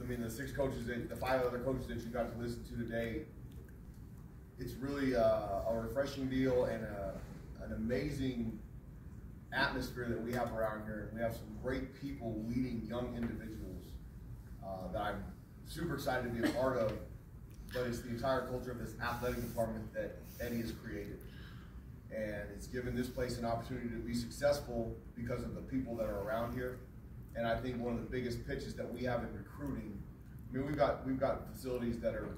I mean, the 6 coaches, the 5 other coaches that you got to listen to today, it's really a refreshing deal and an amazing atmosphere that we have around here. We have some great people leading young individuals that I'm super excited to be a part of, but it's the entire culture of this athletic department that Eddie has created. And it's given this place an opportunity to be successful because of the people that are around here. And I think one of the biggest pitches that we have in recruiting, I mean, we've got facilities that are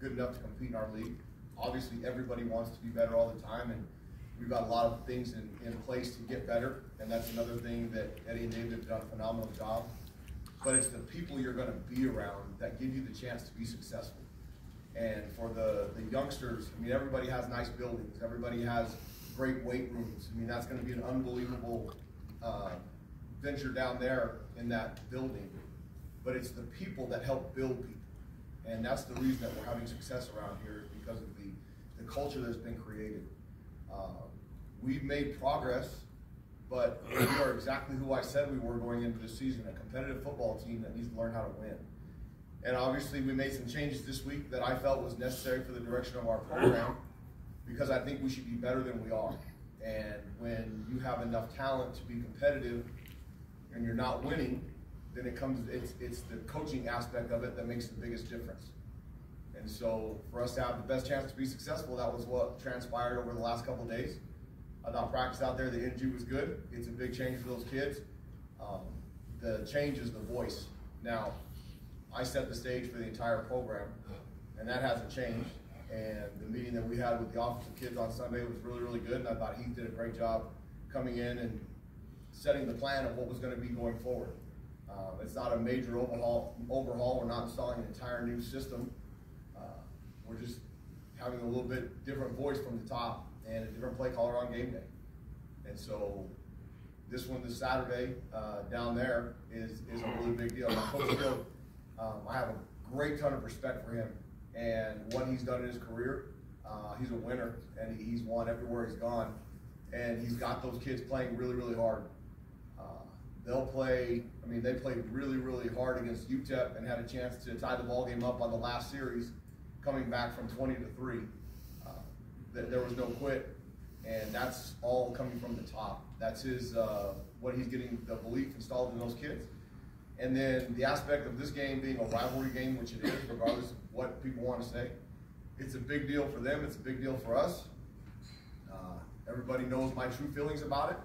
good enough to compete in our league. Obviously, everybody wants to be better all the time, and we've got a lot of things in place to get better. And that's another thing that Eddie and David have done a phenomenal job. But it's the people you're going to be around that give you the chance to be successful. And for the youngsters, I mean, everybody has nice buildings. Everybody has great weight rooms. I mean, that's going to be an unbelievable venture down there in that building. But it's the people that help build people. And that's the reason that we're having success around here, is because of the culture that's been created. We've made progress, but we are exactly who I said we were going into this season, a competitive football team that needs to learn how to win. And obviously we made some changes this week that I felt was necessary for the direction of our program, because I think we should be better than we are. And when you have enough talent to be competitive and you're not winning, then it's the coaching aspect of it that makes the biggest difference. And so for us to have the best chance to be successful, that was what transpired over the last couple of days. I thought practice out there, the energy was good. It's a big change for those kids. The change is the voice. Now, I set the stage for the entire program, and that hasn't changed. And the meeting that we had with the offensive kids on Sunday was really, really good, and I thought Heath did a great job coming in and setting the plan of what was going to be going forward. It's not a major overhaul. We're not installing an entire new system. We're just having a little bit different voice from the top and a different play caller on game day. And so this one this Saturday down there is a really big deal. Now, Coach Field, I have a great ton of respect for him and what he's done in his career. He's a winner, and he's won everywhere he's gone. And he's got those kids playing really, really hard. They'll play, I mean, they played really, really hard against UTEP and had a chance to tie the ball game up on the last series, coming back from 20-3. There was no quit, and that's all coming from the top. That's his, what he's getting the belief installed in those kids. And then the aspect of this game being a rivalry game, which it is, regardless of what people want to say, it's a big deal for them. It's a big deal for us. Everybody knows my true feelings about it.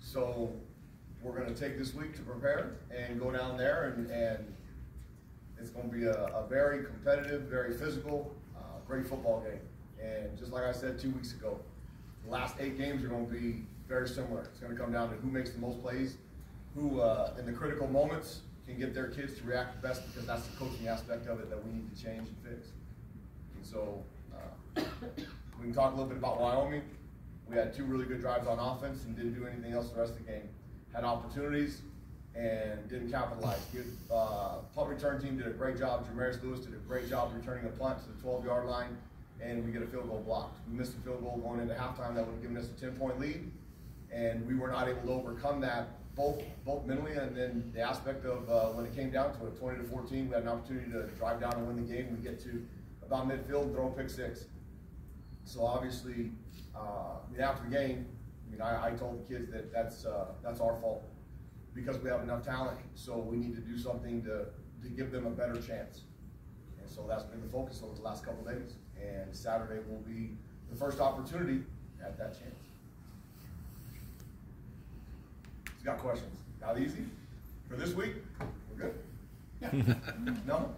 So we're going to take this week to prepare and go down there, and it's going to be a very competitive, very physical, great football game. And just like I said 2 weeks ago, the last 8 games are going to be very similar. It's going to come down to who makes the most plays, who in the critical moments can get their kids to react the best, because that's the coaching aspect of it that we need to change and fix. And so we can talk a little bit about Wyoming. We had 2 really good drives on offense and didn't do anything else the rest of the game. Had opportunities and didn't capitalize. Punt return team did a great job. Jamaris Lewis did a great job returning a punt to the 12-yard line, and we get a field goal blocked. We missed a field goal going into halftime that would have given us a 10-point lead, and we were not able to overcome that, both mentally and then the aspect of when it came down to it, 20-14, we had an opportunity to drive down and win the game. We get to about midfield and throw a pick 6. So obviously, after the game, I told the kids that that's our fault, because we have enough talent. So we need to do something to give them a better chance. And so that's been the focus over the last couple of days. And Saturday will be the first opportunity at that chance. Who's got questions? Not easy? For this week? We're good? Yeah. No?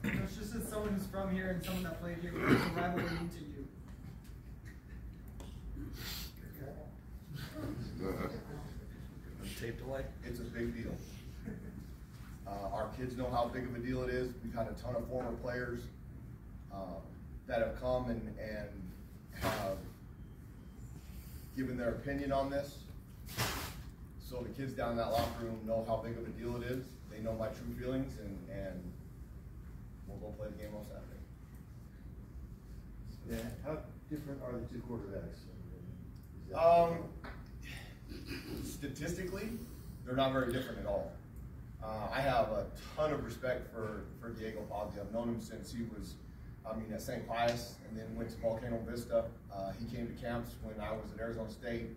It's just as someone who's from here and someone that played here, what does the rivalry mean to you? Taped away. It's a big deal. Our kids know how big of a deal it is. We've had a ton of former players that have come and have given their opinion on this. So the kids down in that locker room know how big of a deal it is. They know my true feelings, and we'll go play the game on Saturday. Yeah. How different are the 2 quarterbacks? Statistically, they're not very different at all. I have have a ton of respect for Diego Pazzi. I've known him since he was, at St. Pius, and then went to Volcano Vista. He came to camps when I was at Arizona State.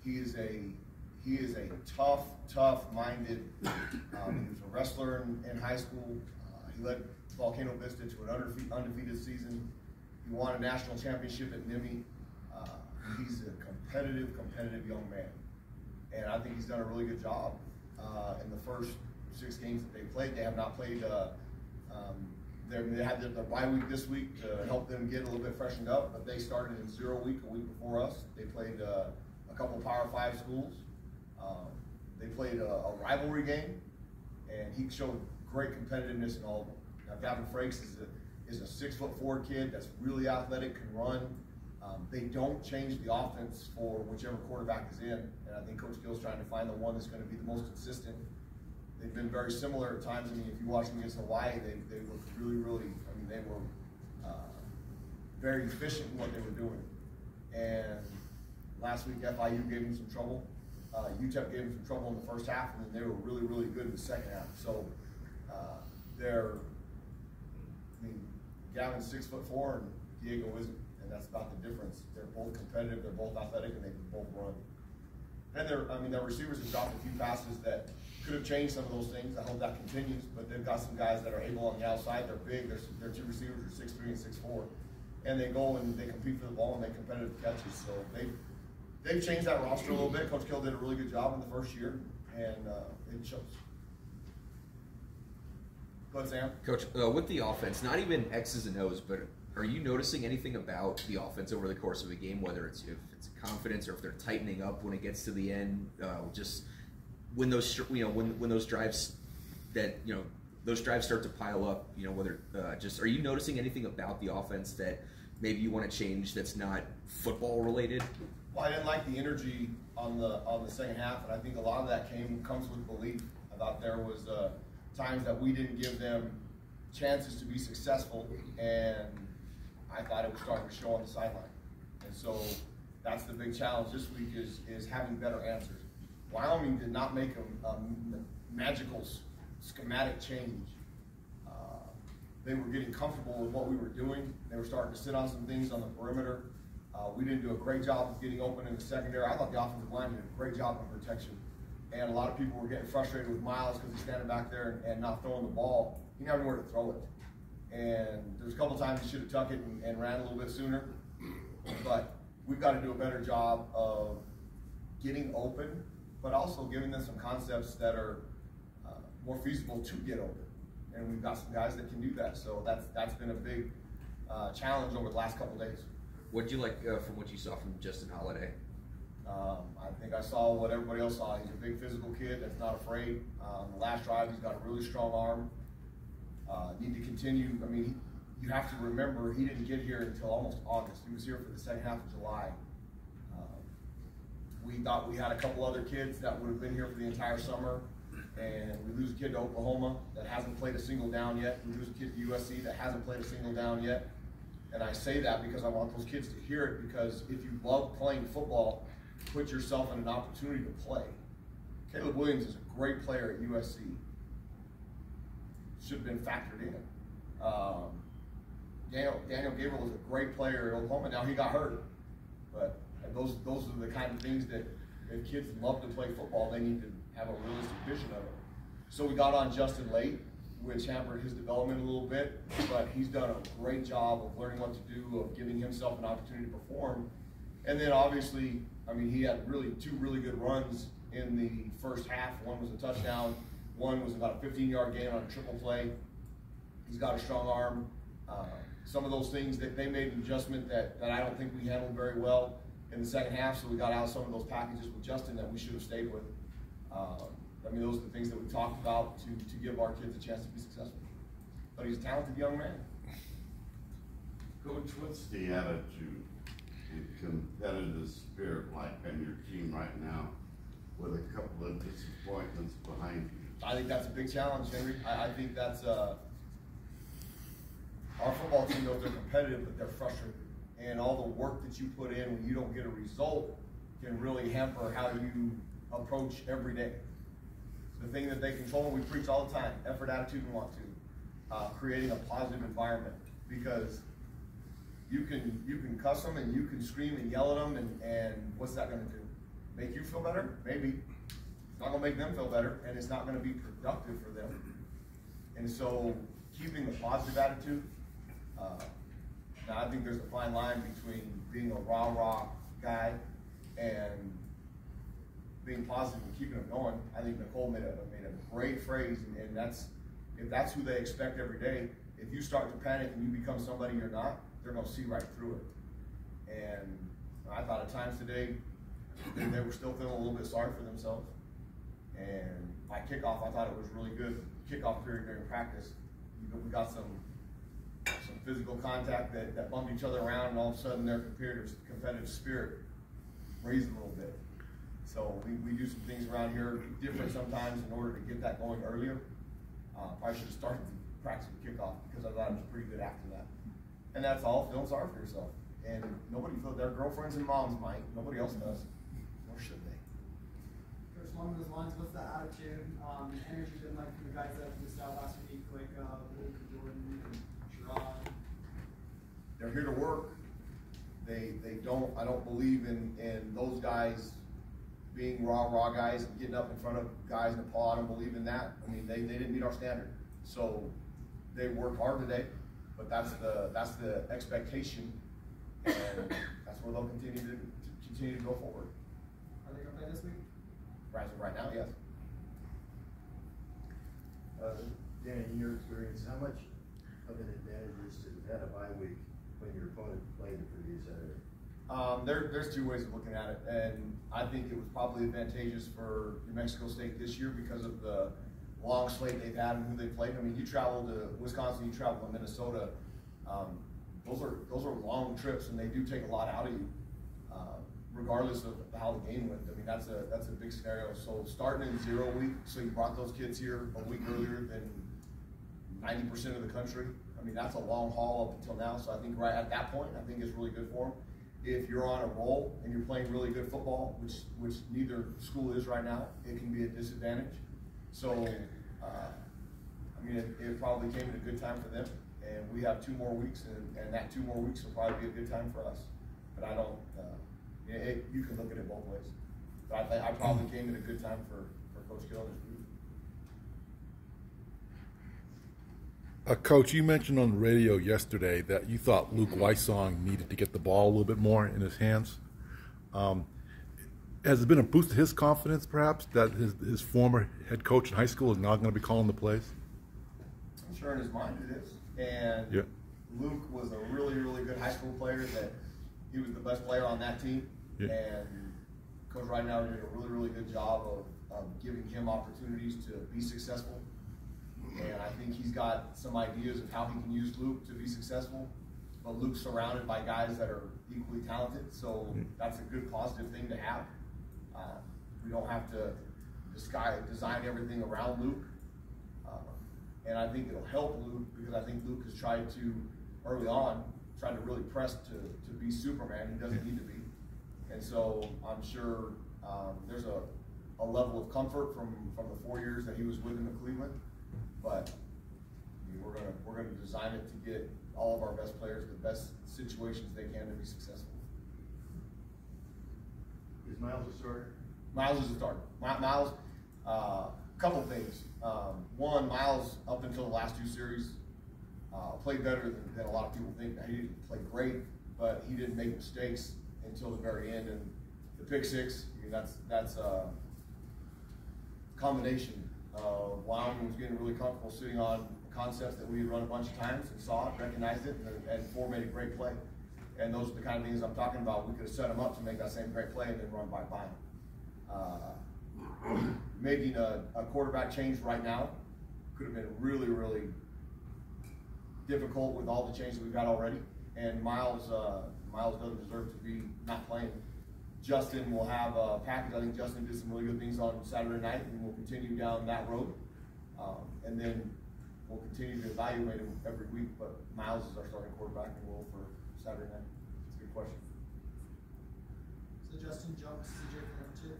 He is a tough-minded. He was a wrestler in high school. He led Volcano Vista to an undefeated season. He won a national championship at NIMI. He's a competitive young man, and I think he's done a really good job in the first 6 games that they played. They have not played. They had their bye week this week to help them get a little bit freshened up, but they started in 0 week a week before us. They played a couple of Power 5 schools. They played a rivalry game, and he showed great competitiveness in all of them. Now, Gavin Frakes is a 6'4" kid that's really athletic, can run. They don't change the offense for whichever quarterback is in, and I think Coach Gill's trying to find the one that's going to be the most consistent. They've been very similar at times. If you watch them against Hawaii, they looked really, they were very efficient in what they were doing. And last week, FIU gave them some trouble. UTEP gave them some trouble in the first half, and then they were really good in the second half. So Gavin's 6'4" and Diego isn't. That's about the difference. They're both competitive, they're both athletic, and they can both run. And their receivers have dropped a few passes that could have changed some of those things. I hope that continues, but they've got some guys that are able on the outside. They're big. Their 2 receivers are 6'3" and 6'4", and they go and they compete for the ball and make competitive catches. So they've changed that roster a little bit. Coach Gill did a really good job in the first year, and it shows. Go ahead, Sam. Coach, with the offense, not even X's and O's, but are you noticing anything about the offense over the course of a game, whether it's if it's confidence or if they're tightening up when it gets to the end? Just when those when those drives those drives start to pile up, whether are you noticing anything about the offense that maybe you want to change that's not football related? Well, I didn't like the energy on the second half, and I think a lot of that comes with belief. I thought there was times that we didn't give them chances to be successful, and I thought it was starting to show on the sideline. And so that's the big challenge this week is having better answers. Wyoming did not make a magical schematic change. They were getting comfortable with what we were doing. They were starting to sit on some things on the perimeter. We didn't do a great job of getting open in the secondary. I thought the offensive line did a great job of protection. And a lot of people were getting frustrated with Miles because he's standing back there and not throwing the ball. He never knew where to throw it. And there's a couple times he should have tucked it and ran a little bit sooner. But we've got to do a better job of getting open, but also giving them some concepts that are more feasible to get open. And we've got some guys that can do that. So that's been a big challenge over the last couple days. What did you like from what you saw from Justin Holiday? I think I saw what everybody else saw. He's a big physical kid that's not afraid. The last drive, he's got a really strong arm. Need to continue. You have to remember he didn't get here until almost August. He was here for the second half of July. We thought we had a couple other kids that would have been here for the entire summer, and we lose a kid to Oklahoma that hasn't played a single down yet. We lose a kid to USC that hasn't played a single down yet. And I say that because I want those kids to hear it, because if you love playing football, put yourself in an opportunity to play. Caleb Williams is a great player at USC. Should have been factored in. Daniel Gabriel is a great player at Oklahoma. Now he got hurt, but those are the kind of things that if kids love to play football, they need to have a realistic vision of it. So we got on Justin late, which hampered his development a little bit, but he's done a great job of learning what to do, of giving himself an opportunity to perform. And then obviously, he had two really good runs in the first half. One was a touchdown. One was about a 15-yard gain on a triple play. He's got a strong arm. Some of those things that they made an adjustment that I don't think we handled very well in the second half, so we got out some of those packages with Justin that we should have stayed with. Those are the things that we talked about to give our kids a chance to be successful. But he's a talented young man. Coach, what's the attitude and competitive spirit like on your team right now with a couple of disappointments behind you? I think that's a big challenge, Henry. I think that's our football team knows they're competitive, but they're frustrated. And all the work that you put in when you don't get a result can really hamper how you approach every day. the thing that they control, and we preach all the time, effort, attitude, and want to. Creating a positive environment, because you can cuss them and you can scream and yell at them, and what's that going to do? Make you feel better? Maybe. It's not going to make them feel better, and it's not going to be productive for them. And so keeping a positive attitude, now I think there's a fine line between being a rah-rah guy and being positive and keeping them going. I think Nicole made a great phrase, and if that's who they expect every day, if you start to panic and you become somebody you're not, they're going to see right through it. And I thought at times today, they were still feeling a little bit sorry for themselves. And by kickoff, I thought it was really good. Kickoff period during practice, we got some physical contact that bumped each other around, and all of a sudden their competitive spirit raised a little bit. So we do some things around here different sometimes in order to get that going earlier. Probably should have started practice with kickoff, because I thought it was pretty good after that. And that's all, feeling sorry for yourself. And nobody feels, their girlfriends and moms might, nobody else does, nor should they. Coach, along those lines, what's the attitude, energy been like for the guys that missed out last week, like Luke, Jordan, and Sherrod? They're here to work. I don't believe in those guys being raw guys and getting up in front of guys in the paw. I don't believe in that. I mean, they didn't meet our standard. So they worked hard today, but that's the expectation, and that's where they'll continue to go forward. Are they going to play this week? Right now, yes. Danny, in your experience, how much of an advantage is to have had a bye week when your opponent played the previous Saturday? There's two ways of looking at it, and I think it was probably advantageous for New Mexico State this year because of the long slate they've had and who they played. I mean, you travel to Wisconsin, you travel to Minnesota. Those are long trips, and they do take a lot out of you, regardless of how the game went. I mean, that's a big scenario. So starting in 0 week, so you brought those kids here a week earlier than 90% of the country. I mean, that's a long haul up until now. So I think right at that point, I think it's really good for them. If you're on a roll and you're playing really good football, which neither school is right now, it can be a disadvantage. So, I mean, it probably came at a good time for them. And we have 2 more weeks, and that 2 more weeks will probably be a good time for us. But I don't, you can look at it both ways. But I probably came at a good time for Coach Gill and his group. Coach, you mentioned on the radio yesterday that you thought Luke Wysong needed to get the ball a little bit more in his hands. Has it been a boost to his confidence, perhaps, that his former head coach in high school is now going to be calling the plays? I'm sure in his mind it is. And yeah. Luke was a really, really good high school player. That he was the best player on that team. Yeah. And Coach Ridenhour did a really, really good job of giving him opportunities to be successful. And I think he's got some ideas of how he can use Luke to be successful. But Luke's surrounded by guys that are equally talented, so that's a good positive thing to have. We don't have to design everything around Luke. And I think it'll help Luke, because I think Luke has tried to, early on, tried to really press to be Superman. He doesn't need to be. And so I'm sure there's a level of comfort from the 4 years that he was with him in Cleveland. But I mean, we're gonna design it to get all of our best players the best situations they can to be successful. Is Miles a starter? Miles is a starter. Miles, couple things. One, Miles up until the last 2 series played better than a lot of people think. Now, he didn't play great, but he didn't make mistakes until the very end. And the pick 6, I mean, that's a combination. Wyoming was getting really comfortable sitting on concepts that we had run a bunch of times and saw it, recognized it, and 4 made a great play. And those are the kind of things I'm talking about. We could have set them up to make that same great play and then run by them. Making a quarterback change right now could have been really, really difficult with all the changes we've got already. And Miles doesn't deserve to be not playing. Justin will have a package. I think Justin did some really good things on Saturday night, and we'll continue down that road. And then we'll continue to evaluate him every week. But Miles is our starting quarterback, and we'll for Saturday night. It's a good question. So Justin jumps CJ for number 2?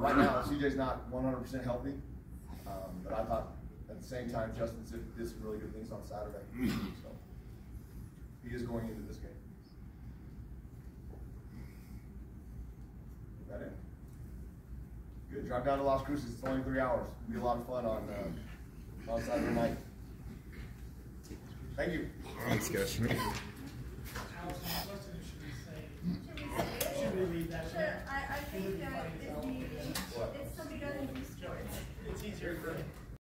Right now, CJ's not 100% healthy, I thought at the same time Justin did some really good things on Saturday. So he is going into this game. Is that it? Good. Drive down to Las Cruces. It's only 3 hours. It'll be a lot of fun on Saturday night. Thank you. Thanks, guys. Alex,